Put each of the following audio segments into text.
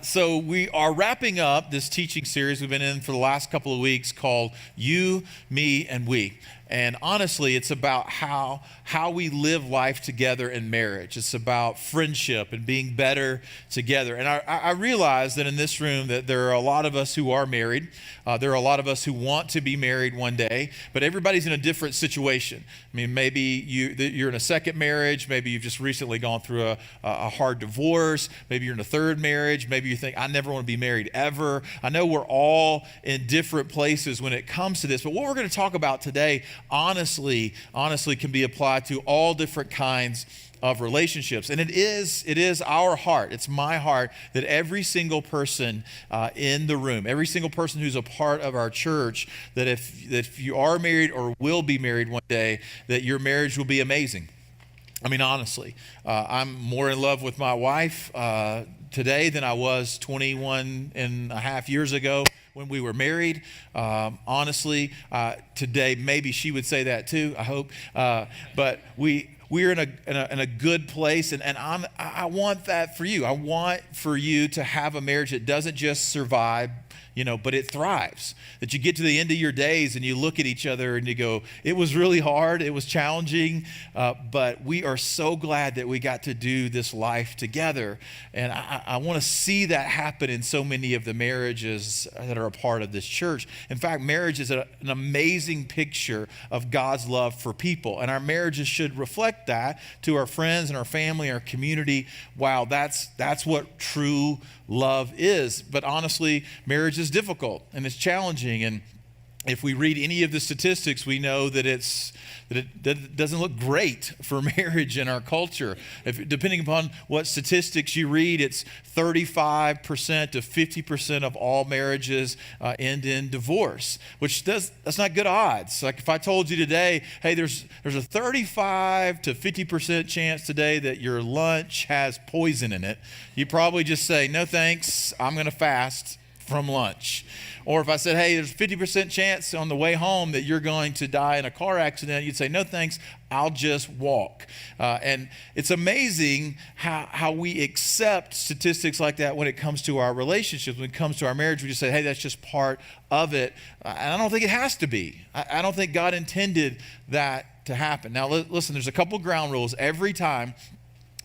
So we are wrapping up this teaching series we've been in for the last couple of weeks called You, Me, and We. And honestly, it's about how we live life together in marriage. It's about friendship and being better together. And I realize that in this room that there are a lot of us who are married. There are a lot of us who want to be married one day, but everybody's in a different situation. I mean, maybe you're in a second marriage. Maybe you've just recently gone through a hard divorce. Maybe you're in a third marriage. Maybe you think, I never want to be married ever. I know we're all in different places when it comes to this, but what we're going to talk about today honestly can be applied to all different kinds of relationships. And it is our heart, it's my heart, that every single person in the room, every single person who's a part of our church, that if you are married or will be married one day, that your marriage will be amazing. I mean, honestly, I'm more in love with my wife today than I was 21 and a half years ago when we were married. Honestly, today, maybe she would say that too, I hope. But we're in a good place, and I want that for you. I want for you to have a marriage that doesn't just survive, but it thrives. That you get to the end of your days and you look at each other and you go, it was really hard, it was challenging, but we are so glad that we got to do this life together. And I want to see that happen in so many of the marriages that are a part of this church. In fact, marriage is an amazing picture of God's love for people. And our marriages should reflect that to our friends and our family, our community. Wow, that's what true love is. But honestly, marriage is difficult and it's challenging. And if we read any of the statistics, we know that it doesn't look great for marriage in our culture. Depending upon what statistics you read, it's 35% to 50% of all marriages end in divorce, that's not good odds. Like if I told you today, hey, there's a 35 to 50% chance today that your lunch has poison in it, you probably just say, no thanks, I'm going to fast from lunch. Or if I said, hey, there's a 50% chance on the way home that you're going to die in a car accident, you'd say, no thanks, I'll just walk. And it's amazing how we accept statistics like that when it comes to our relationships. When it comes to our marriage, we just say, hey, that's just part of it. And I don't think it has to be. I don't think God intended that to happen. Now, listen, there's a couple ground rules every time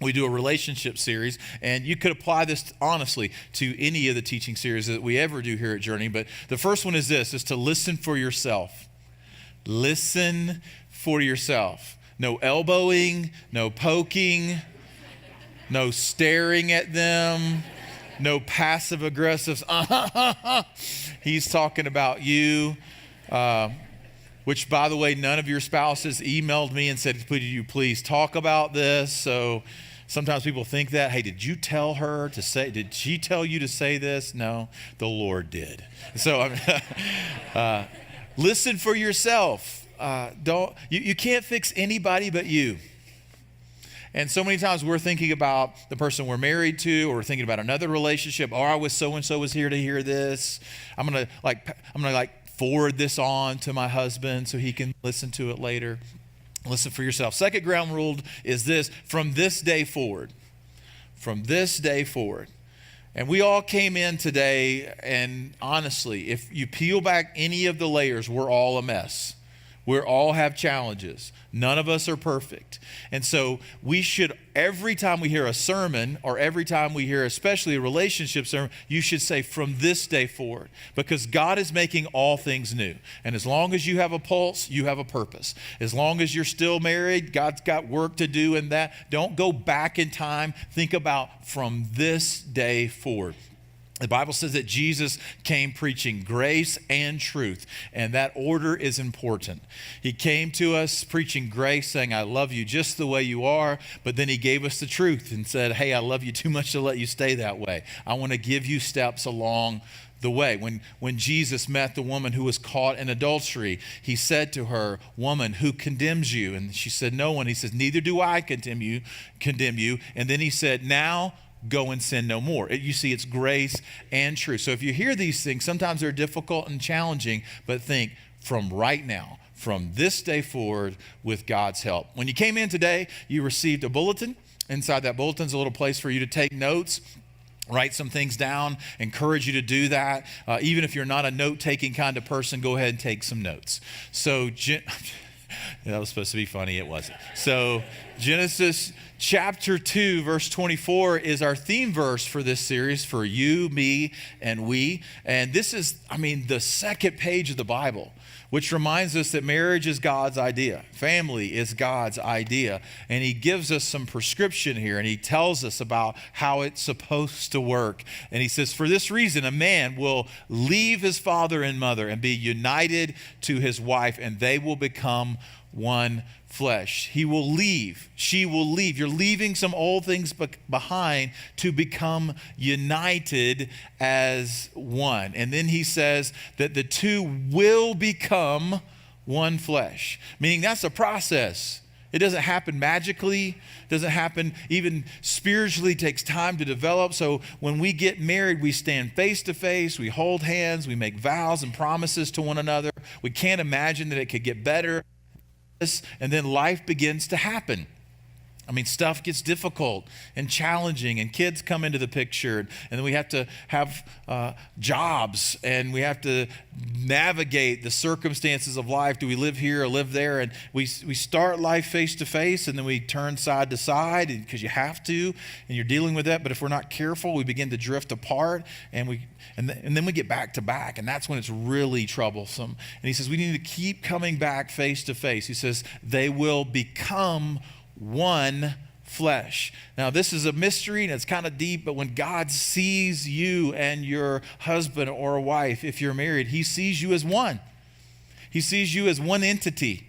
we do a relationship series, and you could apply this honestly to any of the teaching series that we ever do here at Journey. But the first one is to listen for yourself. Listen for yourself. No elbowing, no poking, no staring at them, no passive aggressive. He's talking about you. Which, by the way, none of your spouses emailed me and said, "Could you please talk about this?" So sometimes people think that, hey, did she tell you to say this? No, the Lord did. So listen for yourself. You can't fix anybody but you. And so many times we're thinking about the person we're married to, or we're thinking about another relationship. Oh, I wish so-and-so was here to hear this. I'm gonna forward this on to my husband so he can listen to it later. Listen for yourself. Second ground rule is this: from this day forward. From this day forward. And we all came in today, and honestly, if you peel back any of the layers, we're all a mess. We all have challenges. None of us are perfect. And so we should, every time we hear a sermon, or every time we hear especially a relationship sermon, you should say, from this day forward. Because God is making all things new. And as long as you have a pulse, you have a purpose. As long as you're still married, God's got work to do in that. Don't go back in time. Think about from this day forward. The Bible says that Jesus came preaching grace and truth, and that order is important. He came to us preaching grace, saying, I love you just the way you are, but then he gave us the truth and said, hey, I love you too much to let you stay that way. I want to give you steps along the way. When Jesus met the woman who was caught in adultery, he said to her, woman, who condemns you? And she said, no one. He says, neither do I condemn you. And then he said, now go and sin no more. You see, it's grace and truth. So if you hear these things, sometimes they're difficult and challenging, but think from right now, from this day forward, with God's help. When you came in today, you received a bulletin. Inside that bulletin is a little place for you to take notes. Write some things down, encourage you to do that. Even if you're not a note-taking kind of person, go ahead and take some notes. So, that was supposed to be funny, it wasn't. So, Genesis chapter 2, verse 24 is our theme verse for this series, for you, me, and we. And this is, the second page of the Bible, which reminds us that marriage is God's idea. Family is God's idea. And he gives us some prescription here, and he tells us about how it's supposed to work. And he says, for this reason, a man will leave his father and mother and be united to his wife, and they will become one flesh. He will leave. She will leave. You're leaving some old things behind to become united as one. And then he says that the two will become one flesh, meaning that's a process. It doesn't happen magically. It doesn't happen even spiritually. It takes time to develop. So when we get married, we stand face to face. We hold hands. We make vows and promises to one another. We can't imagine that it could get better. And then life begins to happen. Stuff gets difficult and challenging, and kids come into the picture, and then we have to have jobs, and we have to navigate the circumstances of life. Do we live here or live there? And we start life face to face, and then we turn side to side because you have to, and you're dealing with that. But if we're not careful, we begin to drift apart, and then we get back to back, and that's when it's really troublesome. And he says we need to keep coming back face to face. He says they will become one flesh. Now, this is a mystery and it's kind of deep, but when God sees you and your husband or wife, if you're married, he sees you as one. He sees you as one entity.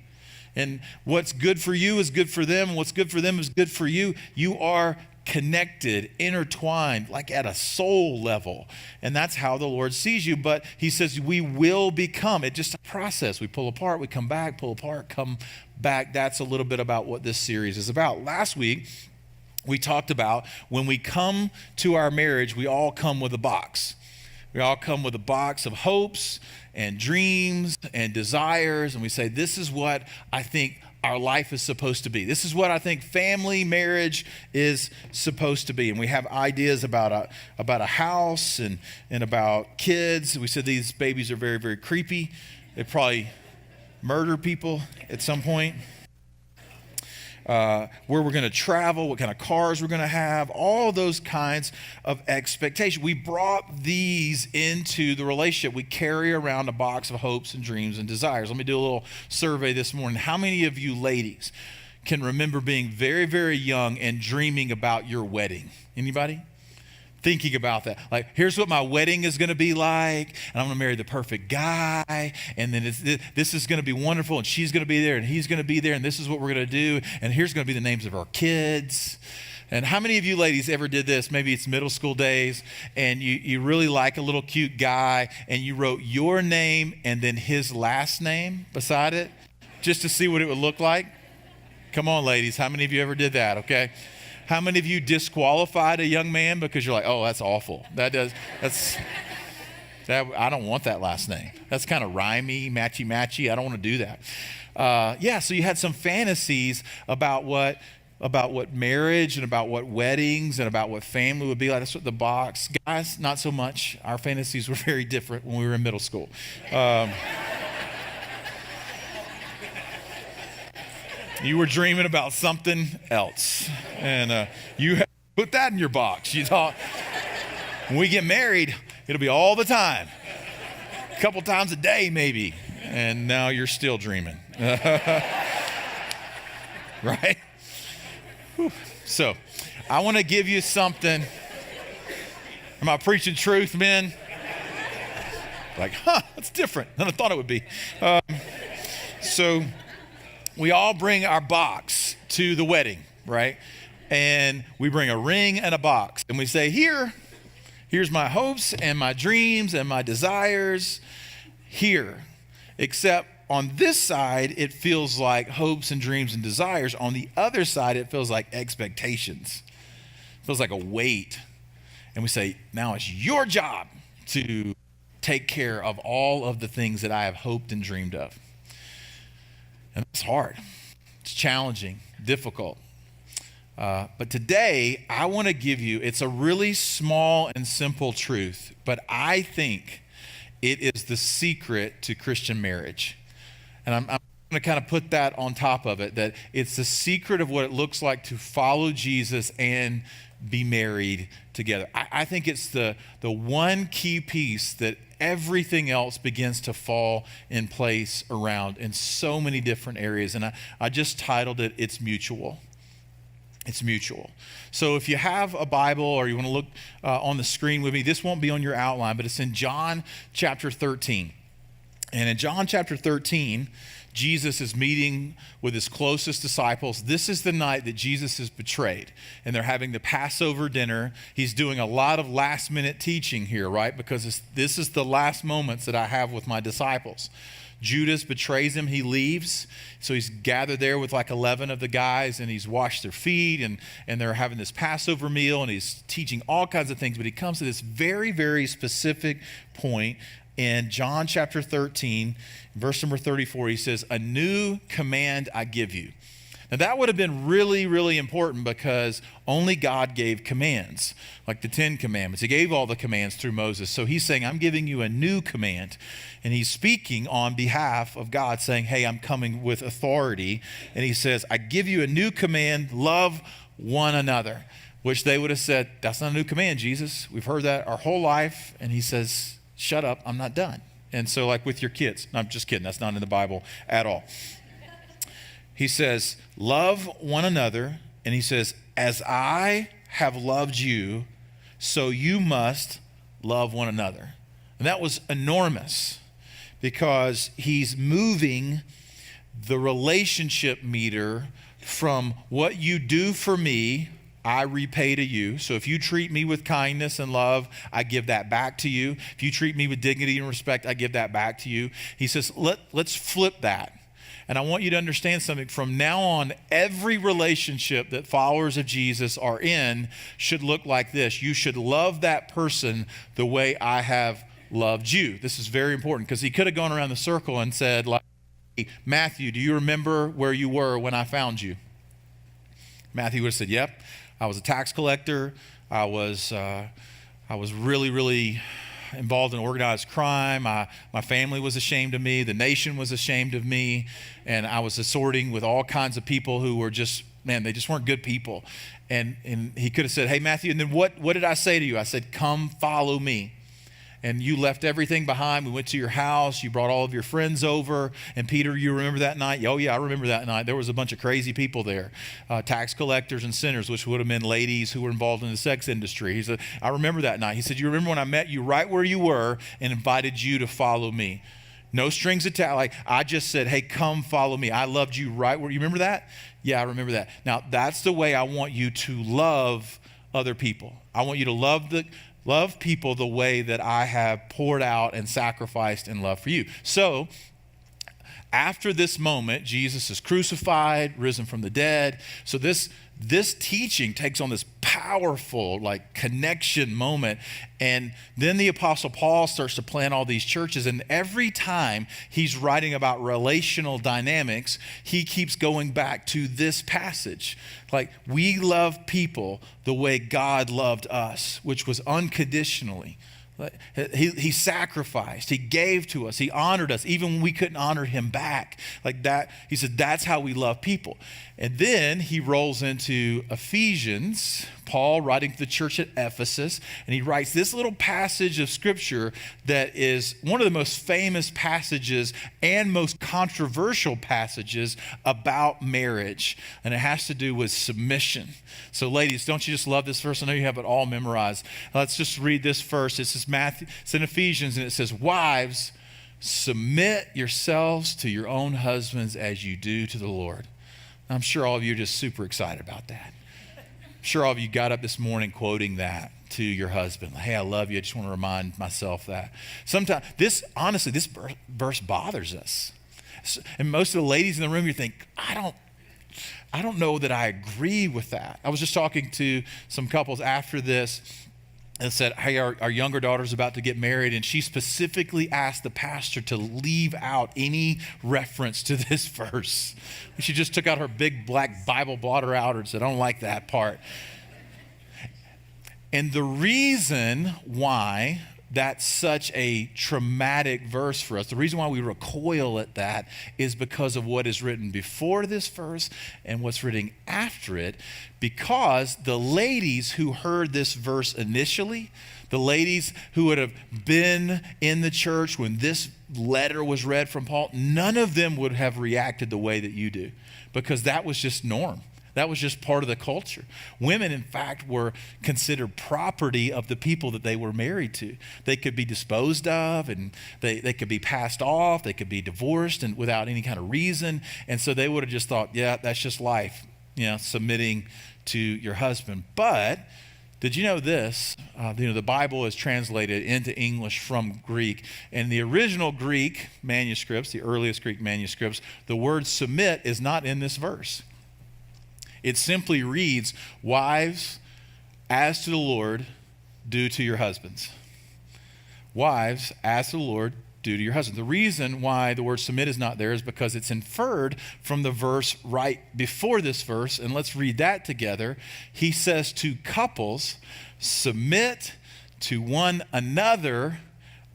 And what's good for you is good for them, and what's good for them is good for you. You are connected, intertwined, like at a soul level. And that's how the Lord sees you. But he says we will become. It's just a process. We pull apart, we come back, pull apart, come back. That's a little bit about what this series is about. Last week, we talked about when we come to our marriage, we all come with a box. We all come with a box of hopes and dreams and desires. And we say, this is what I think our life is supposed to be. This is what I think family marriage is supposed to be. And we have ideas about a house and about kids. We said these babies are very, very creepy. They probably murder people at some point. Where we're going to travel, what kind of cars we're going to have, all those kinds of expectations. We brought these into the relationship. We carry around a box of hopes and dreams and desires. Let me do a little survey this morning. How many of you ladies can remember being very, very young and dreaming about your wedding? Anybody? Thinking about that. Like, here's what my wedding is going to be like, and I'm going to marry the perfect guy, and then this is going to be wonderful, and she's going to be there, and he's going to be there, and this is what we're going to do, and here's going to be the names of our kids. And how many of you ladies ever did this? Maybe it's middle school days, and you really like a little cute guy, and you wrote your name and then his last name beside it, just to see what it would look like? Come on, ladies. How many of you ever did that, okay? How many of you disqualified a young man because you're like, oh, that's awful. I don't want that last name. That's kind of rhymey, matchy. I don't want to do that. So you had some fantasies about what marriage and about what weddings and about what family would be like. That's what the box. Guys, not so much. Our fantasies were very different when we were in middle school. You were dreaming about something else, and you put that in your box. You thought, when we get married, it'll be all the time, a couple times a day maybe, and now you're still dreaming. Right? Whew. So, I want to give you something. Am I preaching truth, men? Like, that's different than I thought it would be. So, we all bring our box to the wedding, right? And we bring a ring and a box. And we say, here's my hopes and my dreams and my desires here. Except on this side, it feels like hopes and dreams and desires. On the other side, it feels like expectations. It feels like a weight. And we say, now it's your job to take care of all of the things that I have hoped and dreamed of. And it's hard. It's challenging, difficult. But today, I want to give you, it's a really small and simple truth, but I think it is the secret to Christian marriage. And I'm going to kind of put that on top of it, that it's the secret of what it looks like to follow Jesus and be married together. I think it's the one key piece that everything else begins to fall in place around in so many different areas. And I just titled it, It's Mutual. It's mutual. So if you have a Bible or you want to look on the screen with me, this won't be on your outline, but it's in John chapter 13. And in John chapter 13, Jesus is meeting with his closest disciples. This is the night that Jesus is betrayed, and they're having the Passover dinner. He's doing a lot of last-minute teaching here, right? Because this is the last moments that I have with my disciples. Judas betrays him, he leaves. So he's gathered there with like 11 of the guys, and he's washed their feet, and they're having this Passover meal, and he's teaching all kinds of things. But he comes to this very, very specific point in John chapter 13, verse number 34. He says, "A new command I give you." Now that would have been really, really important because only God gave commands, like the 10 commandments. He gave all the commands through Moses. So he's saying, I'm giving you a new command. And he's speaking on behalf of God, saying, hey, I'm coming with authority. And he says, I give you a new command, love one another, which they would have said, that's not a new command, Jesus. We've heard that our whole life. And he says, shut up, I'm not done. And so like with your kids, no, I'm just kidding. That's not in the Bible at all. He says, love one another. And he says, as I have loved you, so you must love one another. And that was enormous because he's moving the relationship meter from what you do for me, I repay to you. So if you treat me with kindness and love, I give that back to you. If you treat me with dignity and respect, I give that back to you. He says, let's flip that. And I want you to understand something. From now on, every relationship that followers of Jesus are in should look like this. You should love that person the way I have loved you. This is very important because he could have gone around the circle and said, like, hey, Matthew, do you remember where you were when I found you? Matthew would have said, yep, I was a tax collector. I was really, really involved in organized crime. My family was ashamed of me. The nation was ashamed of me. And I was assorting with all kinds of people who were just, man, they just weren't good people. And he could have said, hey, Matthew, and then what did I say to you? I said, come follow me. And you left everything behind. We went to your house. You brought all of your friends over. And Peter, you remember that night? Oh, yeah, I remember that night. There was a bunch of crazy people there, tax collectors and sinners, which would have been ladies who were involved in the sex industry. He said, I remember that night. He said, you remember when I met you right where you were and invited you to follow me? No strings attached. Like I just said, hey, come follow me. I loved you right where, you remember that? Yeah, I remember that. Now, that's the way I want you to love other people. I want you to love people the way that I have poured out and sacrificed in love for you. So after this moment, Jesus is crucified, risen from the dead. So this teaching takes on this powerful like connection moment. And then the Apostle Paul starts to plant all these churches. And every time he's writing about relational dynamics, he keeps going back to this passage. Like, we love people the way God loved us, which was unconditionally. He sacrificed, he gave to us, he honored us, even when we couldn't honor him back. Like that, he said, that's how we love people. And then he rolls into Ephesians, Paul writing to the church at Ephesus, and he writes this little passage of scripture that is one of the most famous passages and most controversial passages about marriage. And it has to do with submission. So ladies, don't you just love this verse? I know you have it all memorized. Let's just read this verse. This is Matthew, it's in Ephesians, and it says, wives, submit yourselves to your own husbands as you do to the Lord. I'm sure all of you are just super excited about that. I'm sure all of you got up this morning quoting that to your husband. Hey, I love you. I just want to remind myself that. Sometimes this verse bothers us. And most of the ladies in the room, you think, I don't know that I agree with that. I was just talking to some couples after this, and said, hey, our younger daughter's about to get married, and she specifically asked the pastor to leave out any reference to this verse. She just took out her big black Bible blotter out and said, I don't like that part. And the reason why that's such a traumatic verse for us, the reason why we recoil at that is because of what is written before this verse and what's written after it, because the ladies who heard this verse initially, the ladies who would have been in the church when this letter was read from Paul, none of them would have reacted the way that you do, because that was just norm. That was just part of the culture. Women, in fact, were considered property of the people that they were married to. They could be disposed of, and they could be passed off. They could be divorced and without any kind of reason. And so they would have just thought, yeah, that's just life, submitting to your husband. But did you know this? The Bible is translated into English from Greek. And the original Greek manuscripts, the earliest Greek manuscripts, the word submit is not in this verse. It simply reads, wives, as to the Lord, do to your husbands. Wives, as to the Lord, do to your husbands. The reason why the word submit is not there is because it's inferred from the verse right before this verse. And let's read that together. He says to couples, submit to one another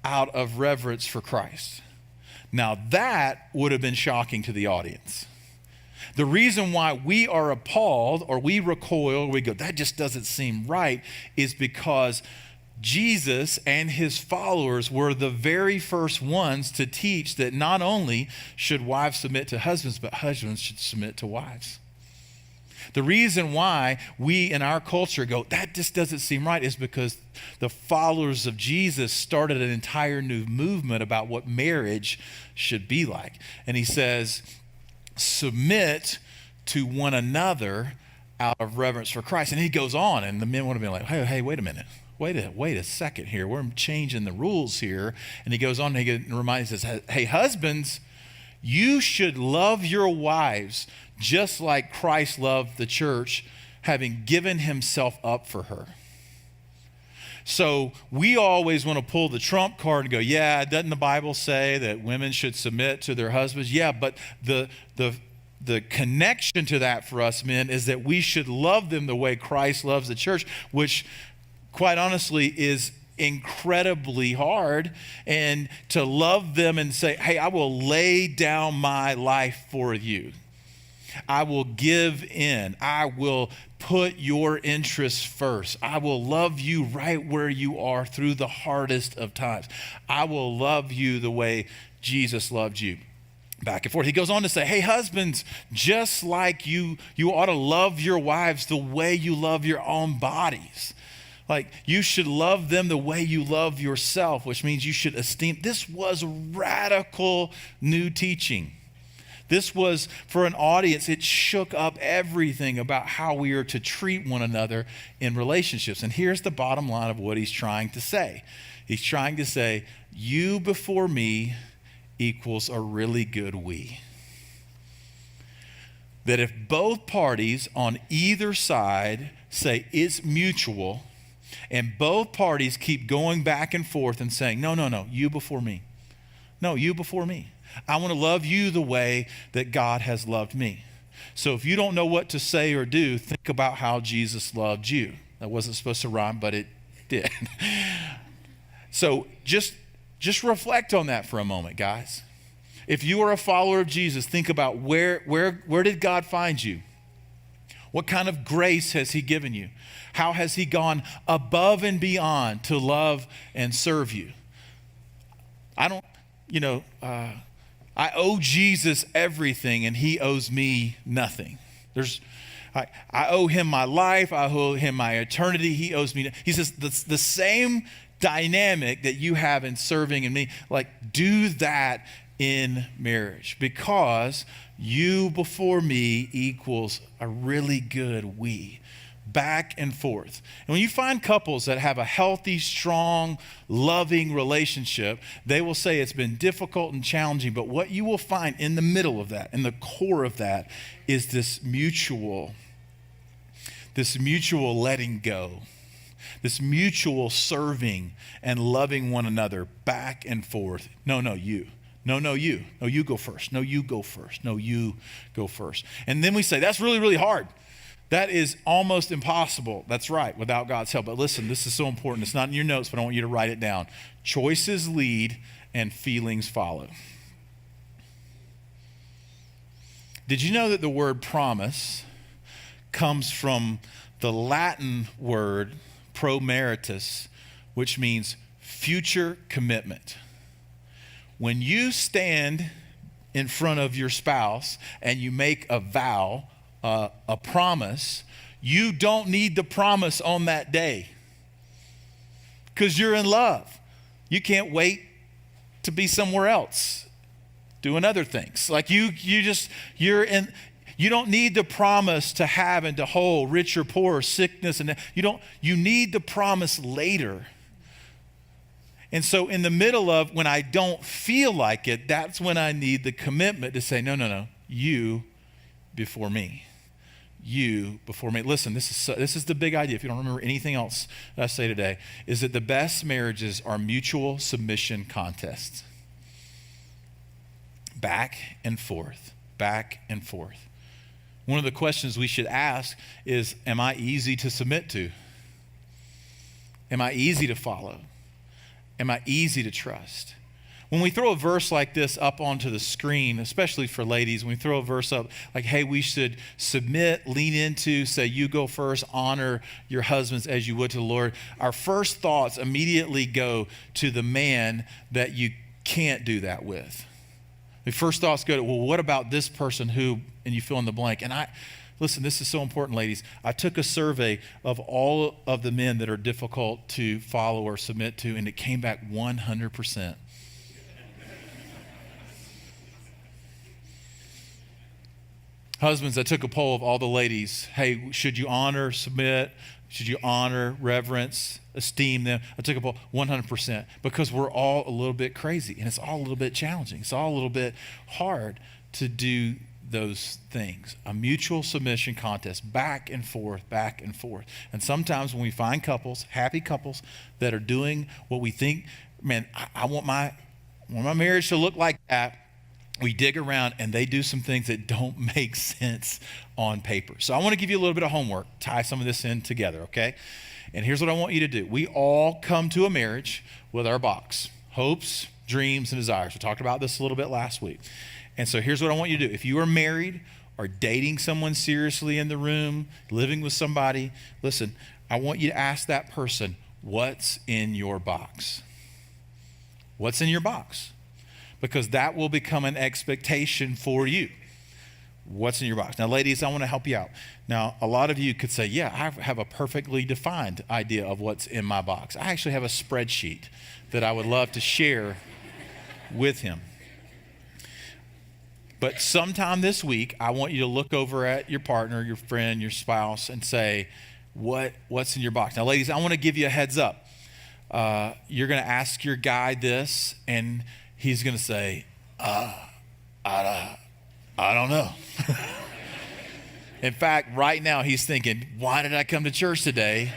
out of reverence for Christ. Now that would have been shocking to the audience. The reason why we are appalled or we recoil, or we go, that just doesn't seem right, is because Jesus and his followers were the very first ones to teach that not only should wives submit to husbands, but husbands should submit to wives. The reason why we in our culture go, that just doesn't seem right, is because the followers of Jesus started an entire new movement about what marriage should be like. And he says, submit to one another out of reverence for Christ. And he goes on, and the men would have been like, hey, wait a minute. Wait a second here. We're changing the rules here. And he goes on and he reminds us, hey, husbands, you should love your wives just like Christ loved the church, having given himself up for her. So we always want to pull the trump card and go, yeah, doesn't the Bible say that women should submit to their husbands? Yeah, but the connection to that for us men is that we should love them the way Christ loves the church, which quite honestly is incredibly hard. And to love them and say, hey, I will lay down my life for you. I will give in. I will put your interests first. I will love you right where you are through the hardest of times. I will love you the way Jesus loved you. Back and forth. He goes on to say, hey, husbands, just like you ought to love your wives the way you love your own bodies. Like, you should love them the way you love yourself, which means you should esteem. This was radical new teaching. This was, for an audience, it shook up everything about how we are to treat one another in relationships. And here's the bottom line of what he's trying to say. He's trying to say, you before me equals a really good we. That if both parties on either side say it's mutual, and both parties keep going back and forth and saying, no, you before me. No, you before me. I want to love you the way that God has loved me. So if you don't know what to say or do, think about how Jesus loved you. That wasn't supposed to rhyme, but it did. So just reflect on that for a moment, guys. If you are a follower of Jesus, think about where did God find you? What kind of grace has he given you? How has he gone above and beyond to love and serve you? I owe Jesus everything and he owes me nothing. I owe him my life. I owe him my eternity. He owes me. He says the same dynamic that you have in serving in me, like do that in marriage, because you before me equals a really good we. Back and forth. And when you find couples that have a healthy, strong, loving relationship, they will say it's been difficult and challenging, but what you will find in the middle of that, in the core of that, is this mutual letting go. this mutual serving and loving one another back and forth. No, you. No, you. No, you go first. No, you go first. No, you go first. And then we say, that's really, really hard. That is almost impossible. That's right, without God's help. But listen, this is so important. It's not in your notes, but I want you to write it down. Choices lead and feelings follow. Did you know that the word promise comes from the Latin word promeritus, which means future commitment? When you stand in front of your spouse and you make a vow, a promise, you don't need the promise on that day because you're in love. You can't wait to be somewhere else doing other things. Like you don't need the promise to have and to hold, rich or poor, sickness, and you need the promise later. And so in the middle of when I don't feel like it, that's when I need the commitment to say, no, you before me. You before me. Listen, this is the big idea. If you don't remember anything else that I say today, is that the best marriages are mutual submission contests. Back and forth, back and forth. One of the questions we should ask is, am I easy to submit to? Am I easy to follow? Am I easy to trust? When we throw a verse like this up onto the screen, especially for ladies, when we throw a verse up like, hey, we should submit, lean into, say, you go first, honor your husbands as you would to the Lord, our first thoughts immediately go to the man that you can't do that with. The first thoughts go to, well, what about this person who, and you fill in the blank. And listen, this is so important, ladies. I took a survey of all of the men that are difficult to follow or submit to, and it came back 100%. Husbands, I took a poll of all the ladies. Hey, should you honor, submit? Should you honor, reverence, esteem them? I took a poll, 100%, because we're all a little bit crazy, and it's all a little bit challenging. It's all a little bit hard to do those things. A mutual submission contest, back and forth, back and forth. And sometimes when we find couples, happy couples, that are doing what we think, man, I want my marriage to look like that, we dig around and they do some things that don't make sense on paper. So I want to give you a little bit of homework, tie some of this in together, okay? And here's what I want you to do. We all come to a marriage with our box, hopes, dreams, and desires. We talked about this a little bit last week. And so here's what I want you to do. If you are married or dating someone seriously in the room, living with somebody, listen, I want you to ask that person, what's in your box? What's in your box? Because that will become an expectation for you. What's in your box? Now, ladies, I want to help you out. Now, a lot of you could say, yeah, I have a perfectly defined idea of what's in my box. I actually have a spreadsheet that I would love to share with him. But sometime this week, I want you to look over at your partner, your friend, your spouse, and say, what's in your box? Now, ladies, I want to give you a heads up. You're going to ask your guy this, and he's going to say, I don't know. In fact, right now, he's thinking, why did I come to church today?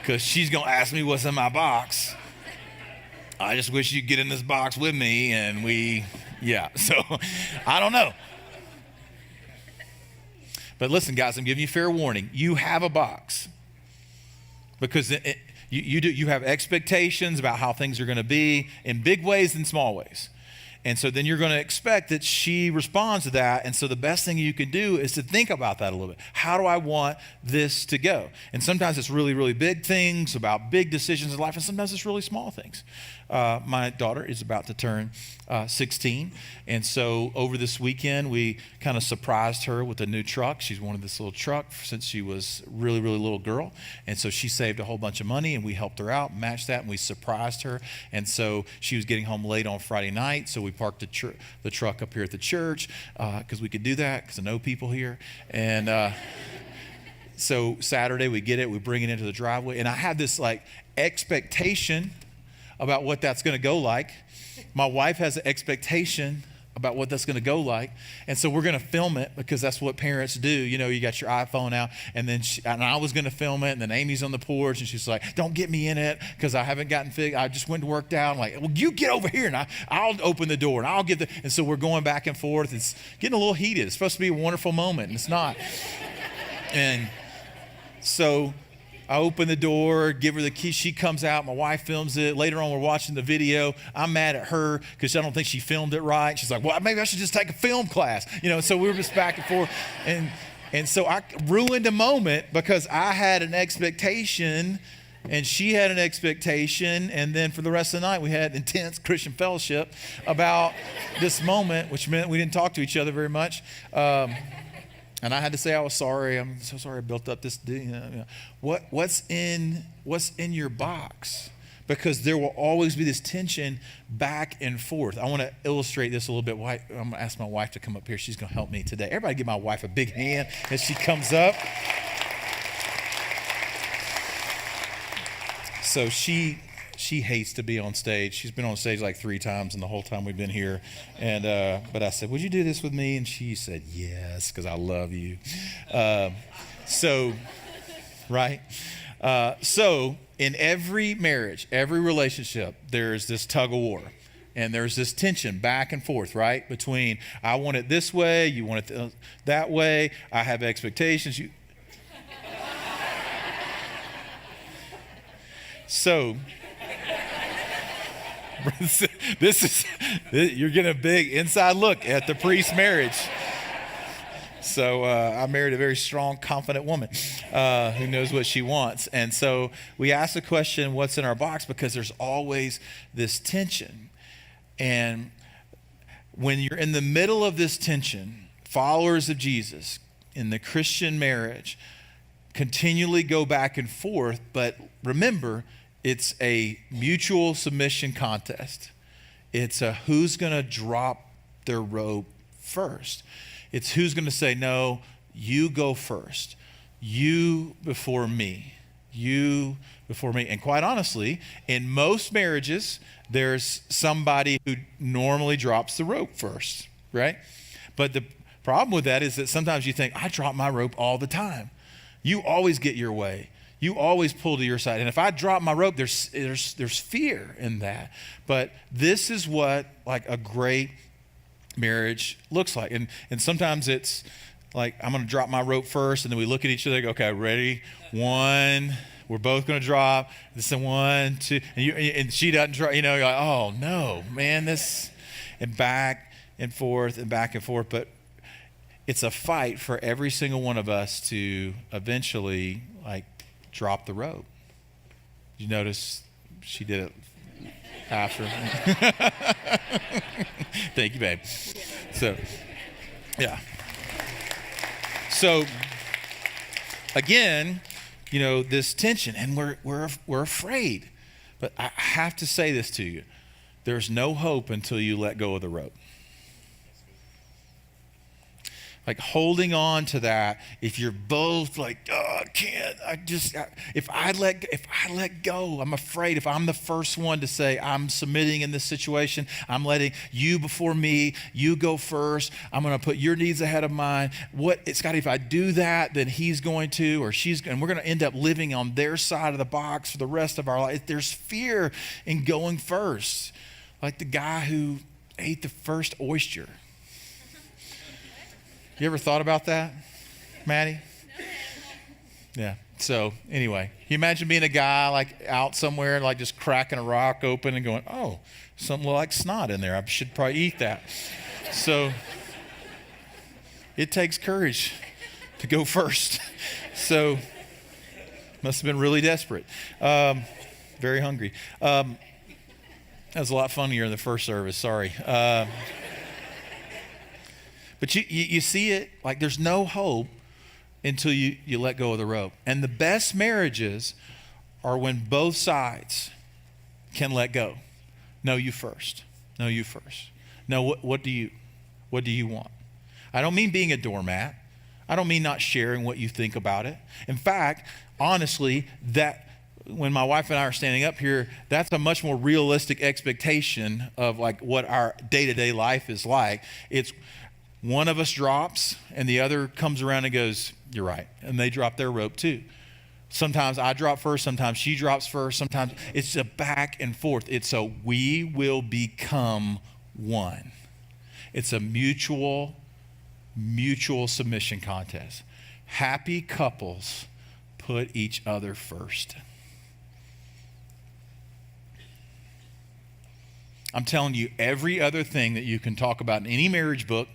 Because she's going to ask me what's in my box. I just wish you'd get in this box with me, and so I don't know. But listen, guys, I'm giving you fair warning. You have a box because you have expectations about how things are going to be in big ways and small ways. And so then you're going to expect that she responds to that. And so the best thing you can do is to think about that a little bit. How do I want this to go? And sometimes it's really, really big things about big decisions in life, and sometimes it's really small things. My daughter is about to turn 16. And so over this weekend, we kind of surprised her with a new truck. She's wanted this little truck since she was really, really little girl. And so she saved a whole bunch of money, and we helped her out, matched that, and we surprised her. And so she was getting home late on Friday night. So we parked the truck up here at the church because we could do that because I know people here. And so Saturday we get it, we bring it into the driveway. And I have this like expectation about what that's going to go like. My wife has an expectation about what that's going to go like. And so we're going to film it because that's what parents do. You know, you got your iPhone out, and then and I was going to film it, and then Amy's on the porch, and she's like, don't get me in it because I haven't gotten fit. I just went to work out. I'm like, well, you get over here, and I'll open the door, and I'll get the, and so we're going back and forth. It's getting a little heated. It's supposed to be a wonderful moment, and it's not. And so I open the door, give her the key. She comes out. My wife films it. Later on, we're watching the video. I'm mad at her because I don't think she filmed it right. She's like, well, maybe I should just take a film class. You know, so we were just back and forth. And so I ruined a moment because I had an expectation and she had an expectation. And then for the rest of the night, we had intense Christian fellowship about this moment, which meant we didn't talk to each other very much. And I had to say I was sorry. I'm so sorry I built up this. You know. What's in your box? Because there will always be this tension back and forth. I want to illustrate this a little bit. I'm going to ask my wife to come up here. She's going to help me today. Everybody give my wife a big hand as she comes up. So she hates to be on stage. She's been on stage like 3 times in the whole time we've been here. And but I said, would you do this with me? And she said, yes, because I love you. So in every marriage, every relationship, there's this tug of war. And there's this tension back and forth, right? Between I want it this way, you want it that way, I have expectations. So you're getting a big inside look at the Priest marriage. So I married a very strong, confident woman who knows what she wants. And so we ask the question, what's in our box? Because there's always this tension. And when you're in the middle of this tension, followers of Jesus in the Christian marriage continually go back and forth, but remember, it's a mutual submission contest. It's a who's going to drop their rope first. It's who's going to say, no, you go first. You before me. You before me. And quite honestly, in most marriages, there's somebody who normally drops the rope first, right? But the problem with that is that sometimes you think, I drop my rope all the time. You always get your way. You always pull to your side. And if I drop my rope, there's fear in that. But this is what like a great marriage looks like. And sometimes it's like, I'm going to drop my rope first. And then we look at each other and go, okay, ready? 1, we're both going to drop. This is 1, 2. And she doesn't drop, you know, you're like, oh no, man, this, and back and forth and back and forth. But it's a fight for every single one of us to eventually like drop the rope. You notice she did it after. Thank you, babe. So, yeah. So, again, you know, this tension, and we're afraid. But I have to say this to you. There's no hope until you let go of the rope. Like holding on to that, if you're both like, oh, I can't, if I let go, I'm afraid if I'm the first one to say, I'm submitting in this situation, I'm letting you before me, you go first, I'm going to put your needs ahead of mine. Scotty, if I do that, then he's going to, or she's, and we're going to end up living on their side of the box for the rest of our life. There's fear in going first. Like the guy who ate the first oyster. You ever thought about that, Maddie? Yeah. So anyway, you imagine being a guy like out somewhere and like just cracking a rock open and going, oh, something like snot in there. I should probably eat that. So it takes courage to go first. So must have been really desperate. Very hungry. That was a lot funnier in the first service. Sorry. But you see it, like there's no hope until you let go of the rope. And the best marriages are when both sides can let go. No, you first. No, you first. No, what do you want? I don't mean being a doormat. I don't mean not sharing what you think about it. In fact, honestly, that when my wife and I are standing up here, that's a much more realistic expectation of like what our day-to-day life is like. It's one of us drops and the other comes around and goes, "You're right." And they drop their rope too. Sometimes I drop first, sometimes she drops first, sometimes it's a back and forth. It's a we will become one. It's a mutual submission contest. Happy couples put each other first. I'm telling you, every other thing that you can talk about in any marriage book,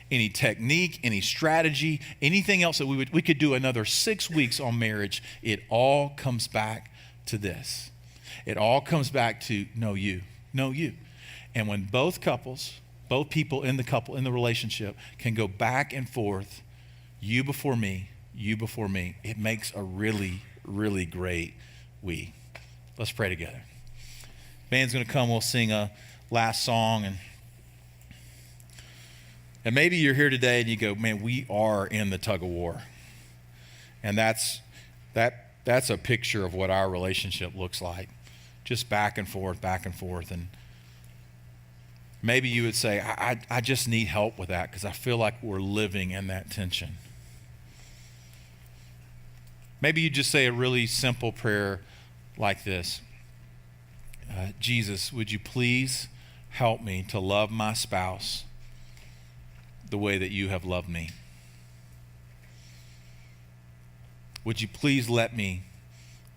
any technique, any strategy, anything else that we could do another 6 weeks on marriage, it all comes back to this. It all comes back to know you. And when both people in the relationship can go back and forth, you before me, it makes a really, really great we. Let's pray together. Band's going to come, we'll sing a last song, and maybe you're here today and you go, man, we are in the tug of war. And that's a picture of what our relationship looks like. Just back and forth. And maybe you would say, I just need help with that because I feel like we're living in that tension. Maybe you just say a really simple prayer like this. Jesus, would you please help me to love my spouse the way that you have loved me? Would you please let me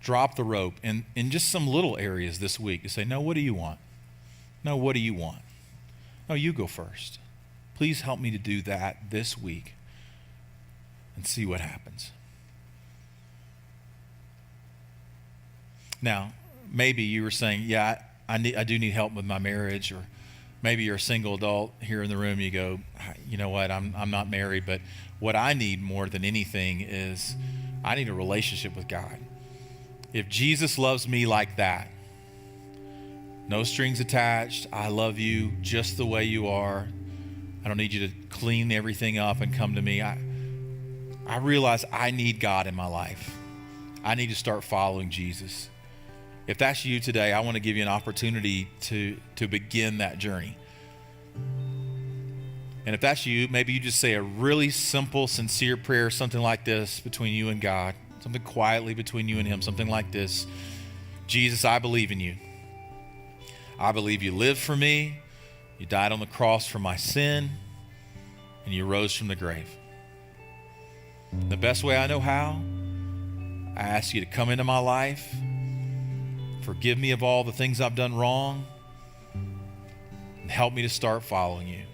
drop the rope in just some little areas this week to say, no, what do you want? No, what do you want? No, you go first. Please help me to do that this week and see what happens. Now, maybe you were saying, yeah, I do need help with my marriage, or maybe you're a single adult here in the room. You go, you know what? I'm not married, but what I need more than anything is I need a relationship with God. If Jesus loves me like that, no strings attached, I love you just the way you are. I don't need you to clean everything up and come to me. I realize I need God in my life. I need to start following Jesus. If that's you today, I want to give you an opportunity to begin that journey. And if that's you, maybe you just say a really simple, sincere prayer, something like this between you and God, something quietly between you and him, something like this. Jesus, I believe in you. I believe you lived for me, you died on the cross for my sin, and you rose from the grave. The best way I know how, I ask you to come into my life, forgive me of all the things I've done wrong, and help me to start following you.